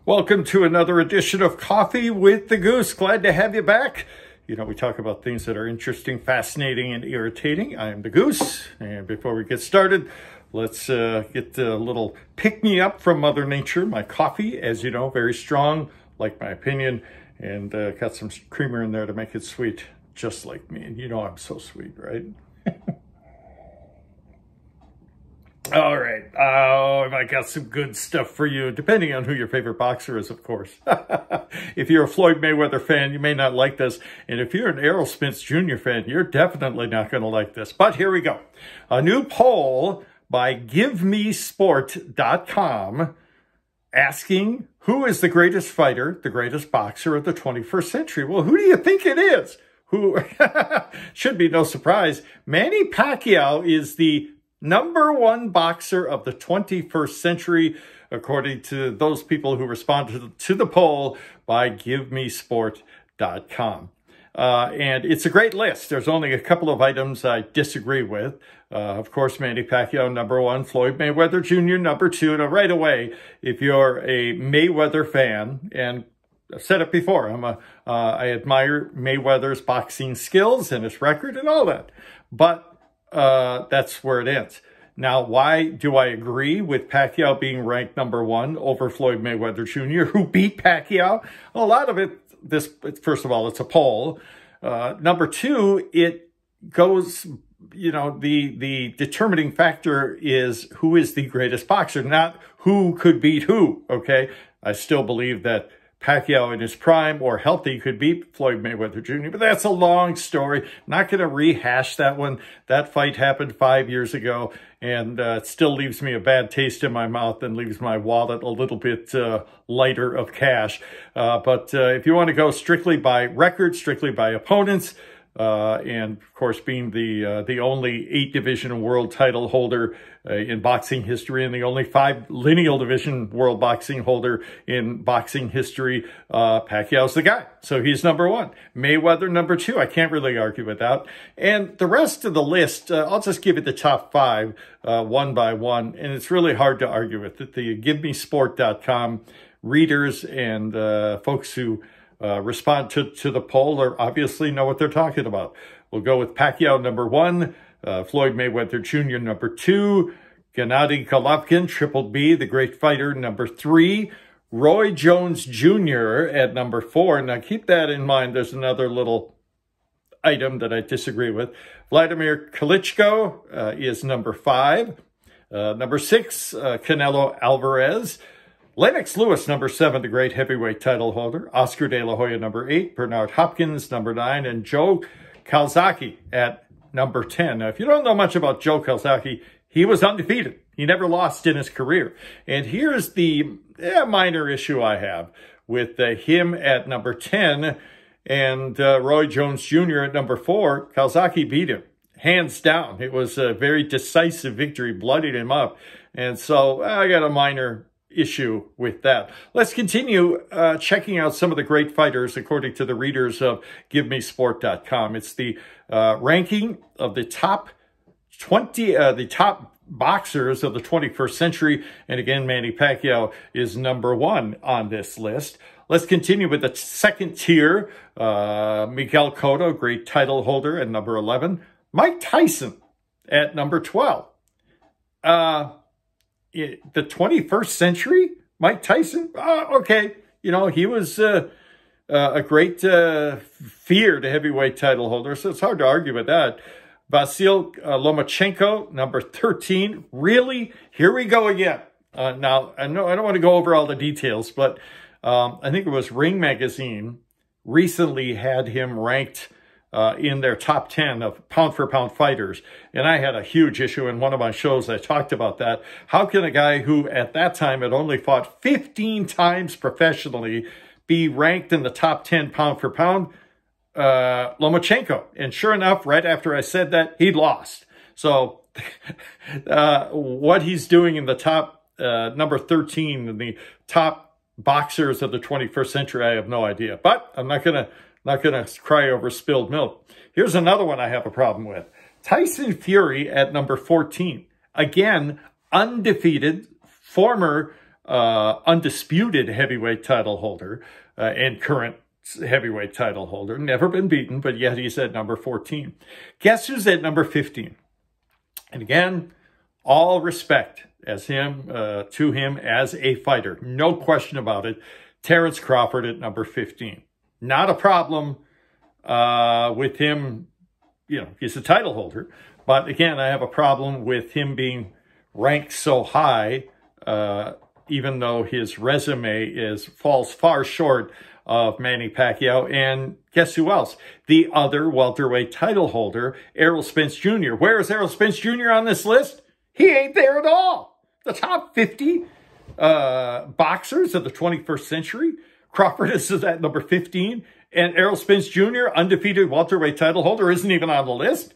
Welcome to another edition of Coffee with the Goose. Glad to have you back. You know, we talk about things that are interesting, fascinating, and irritating. I am the Goose. And before we get started, let's get a little pick-me-up from Mother Nature. My coffee, as you know, very strong, like my opinion, and got some creamer in there to make it sweet, just like me. And you know I'm so sweet, right? All right. Oh, I got some good stuff for you, depending on who your favorite boxer is, of course. If you're a Floyd Mayweather fan, you may not like this. And if you're an Errol Spence Jr. fan, you're definitely not going to like this. But here we go. A new poll by GiveMeSport.com asking who is the greatest fighter, the greatest boxer of the 21st century. Well, who do you think it is? Who should be no surprise. Manny Pacquiao is the #1 boxer of the 21st century, according to those people who responded to the poll by GiveMeSport.com. And it's a great list. There's only a couple of items I disagree with. Of course, Manny Pacquiao, #1, Floyd Mayweather Jr., #2. Now, right away, if you're a Mayweather fan, and I've said it before, I admire Mayweather's boxing skills and his record and all that. But that's where it ends. Now, why do I agree with Pacquiao being ranked #1 over Floyd Mayweather Jr., who beat Pacquiao? A lot of it, first of all, it's a poll. #2, it goes, you know, the determining factor is who is the greatest boxer, not who could beat who, okay? I still believe that Pacquiao in his prime or healthy could beat Floyd Mayweather Jr., but that's a long story. Not going to rehash that one. That fight happened 5 years ago, and it still leaves me a bad taste in my mouth and leaves my wallet a little bit lighter of cash. But if you want to go strictly by record, strictly by opponents, and of course being the only 8-division world title holder in boxing history and the only 5 lineal division world boxing holder in boxing history, Pacquiao's the guy. So he's #1. Mayweather #2. I can't really argue with that. And the rest of the list, I'll just give it the top 5 one by one, and it's really hard to argue with it. The GiveMeSport.com readers and folks who respond to the poll or obviously know what they're talking about. We'll go with Pacquiao #1, Floyd Mayweather Jr. #2, Gennady Golovkin, Triple B, the great fighter, #3, Roy Jones Jr. at #4. Now keep that in mind. There's another little item that I disagree with. Vitaly Klitschko is #5. #6, Canelo Alvarez. Lennox Lewis, #7, the great heavyweight title holder. Oscar De La Hoya, #8. Bernard Hopkins, #9. And Joe Calzaghe at #10. Now, if you don't know much about Joe Calzaghe, he was undefeated. He never lost in his career. And here's the minor issue I have with him at #10 and Roy Jones Jr. at #4. Calzaghe beat him, hands down. It was a very decisive victory, bloodied him up. And so I got a minor issue with that. Let's continue checking out some of the great fighters according to the readers of GiveMeSport.com. It's the ranking of the top 20, the top boxers of the 21st century. And again, Manny Pacquiao is #1 on this list. Let's continue with the second tier. Miguel Cotto, great title holder at #11. Mike Tyson at #12. The 21st century, Mike Tyson, okay. You know, he was a great feared heavyweight title holder, so it's hard to argue with that. Vasil Lomachenko, #13. Really? Here we go again. Now, I don't want to go over all the details, but I think it was Ring Magazine recently had him ranked in their top 10 of pound-for-pound fighters. And I had a huge issue in one of my shows. I talked about that. How can a guy who at that time had only fought 15 times professionally be ranked in the top 10 pound-for-pound? Lomachenko. And sure enough, right after I said that, he lost. So what he's doing in the top, #13, in the top boxers of the 21st century, I have no idea. But I'm not gonna cry over spilled milk. Here's another one I have a problem with. Tyson Fury at #14. Again, undefeated, former undisputed heavyweight title holder and current heavyweight title holder. Never been beaten, but yet he's at number 14. Guess who's at number 15? And again, all respect to him as a fighter. No question about it. Terence Crawford at number 15. Not a problem with him. You know, he's a title holder. But again, I have a problem with him being ranked so high, even though his resume falls far short of Manny Pacquiao. And guess who else? The other welterweight title holder, Errol Spence Jr. Where is Errol Spence Jr. on this list? He ain't there at all. The top 50 boxers of the 21st century. Crawford is at number 15. And Errol Spence Jr., undefeated welterweight title holder, isn't even on the list.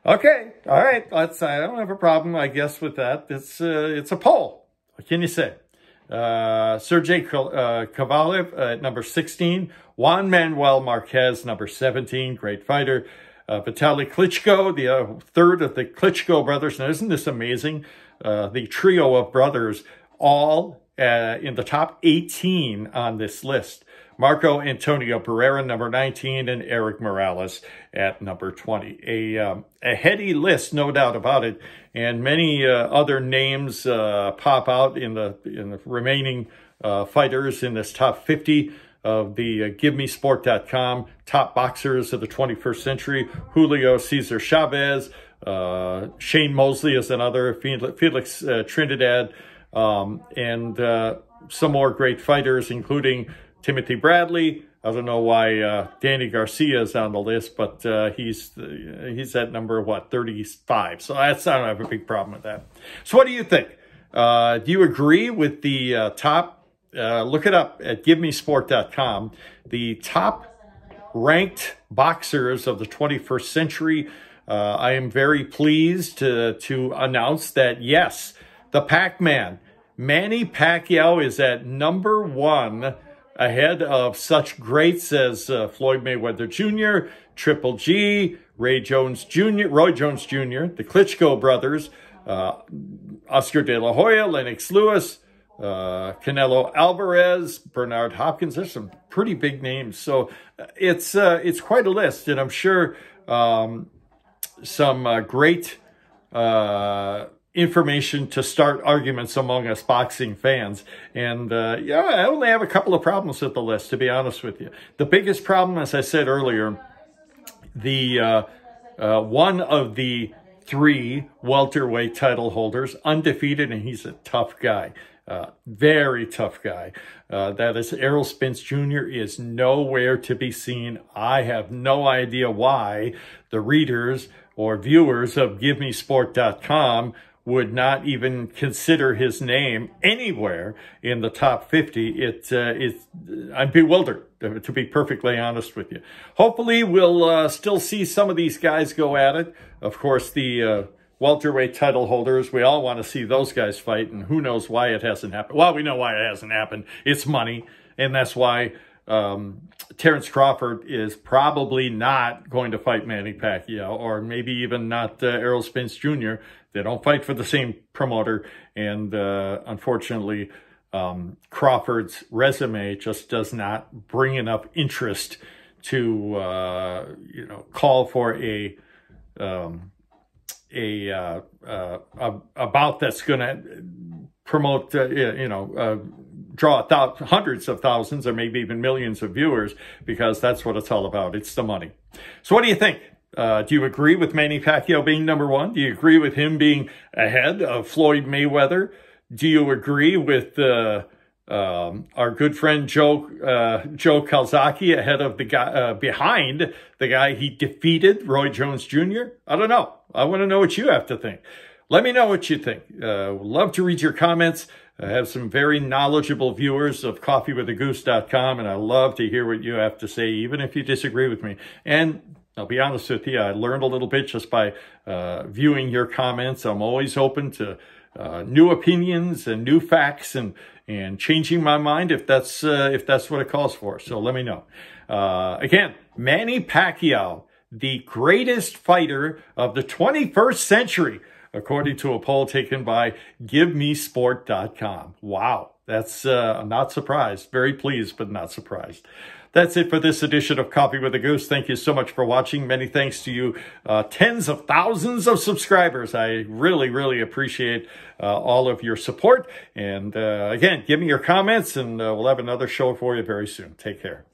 Okay, all right. I don't have a problem, I guess, with that. It's a poll. What can you say? Sergey Kovalev at number 16. Juan Manuel Marquez, number 17. Great fighter. Vitaly Klitschko, the third of the Klitschko brothers. Now, isn't this amazing? The trio of brothers, all in the top 18 on this list. Marco Antonio Pereira, number 19, and Eric Morales at number 20. A heady list, no doubt about it, and many other names pop out in the remaining fighters in this top 50 of the GiveMeSport.com top boxers of the 21st century. Julio Cesar Chavez, Shane Mosley is another, Felix Trinidad, and some more great fighters, including Timothy Bradley. I don't know why Danny Garcia is on the list, but he's at number, 35. So I don't have a big problem with that. So what do you think? Do you agree with the top? Look it up at GiveMeSport.com. The top ranked boxers of the 21st century. I am very pleased to announce that, yes, the Pac-Man, Manny Pacquiao, is at number 1, ahead of such greats as Floyd Mayweather Jr., Triple G, Roy Jones Jr., the Klitschko brothers, Oscar De La Hoya, Lennox Lewis, Canelo Alvarez, Bernard Hopkins. There's some pretty big names. So it's quite a list, and I'm sure some great information to start arguments among us boxing fans. And yeah, I only have a couple of problems with the list, to be honest with you. The biggest problem, as I said earlier, the one of the 3 welterweight title holders, undefeated, and he's a tough guy. Very tough guy. That is Errol Spence Jr. is nowhere to be seen. I have no idea why the readers or viewers of GiveMeSport.com would not even consider his name anywhere in the top 50. I'm bewildered, to be perfectly honest with you. Hopefully, we'll still see some of these guys go at it. Of course, the welterweight title holders, we all want to see those guys fight, and who knows why it hasn't happened. Well, we know why it hasn't happened. It's money, and that's why Terence Crawford is probably not going to fight Manny Pacquiao, or maybe even not Errol Spence Jr. They don't fight for the same promoter, and unfortunately, Crawford's resume just does not bring enough interest to call for a bout that's going to promote, draw hundreds of thousands or maybe even millions of viewers, because that's what it's all about. It's the money. So what do you think? Do you agree with Manny Pacquiao being number 1? Do you agree with him being ahead of Floyd Mayweather? Do you agree with our good friend Joe Calzaghe ahead of the guy behind the guy he defeated, Roy Jones Jr.? I don't know. I want to know what you have to think. Let me know what you think. Would love to read your comments. I have some very knowledgeable viewers of CoffeeWithAGoose.com, and I love to hear what you have to say, even if you disagree with me. And I'll be honest with you, I learned a little bit just by viewing your comments. I'm always open to new opinions and new facts, and changing my mind if that's what it calls for. So let me know. Again, Manny Pacquiao, the greatest fighter of the 21st century. according to a poll taken by GiveMeSport.com. Wow, that's I'm not surprised. Very pleased, but not surprised. That's it for this edition of Coffee with a Goose. Thank you so much for watching. Many thanks to you, tens of thousands of subscribers. I really, really appreciate all of your support. And again, give me your comments, and we'll have another show for you very soon. Take care.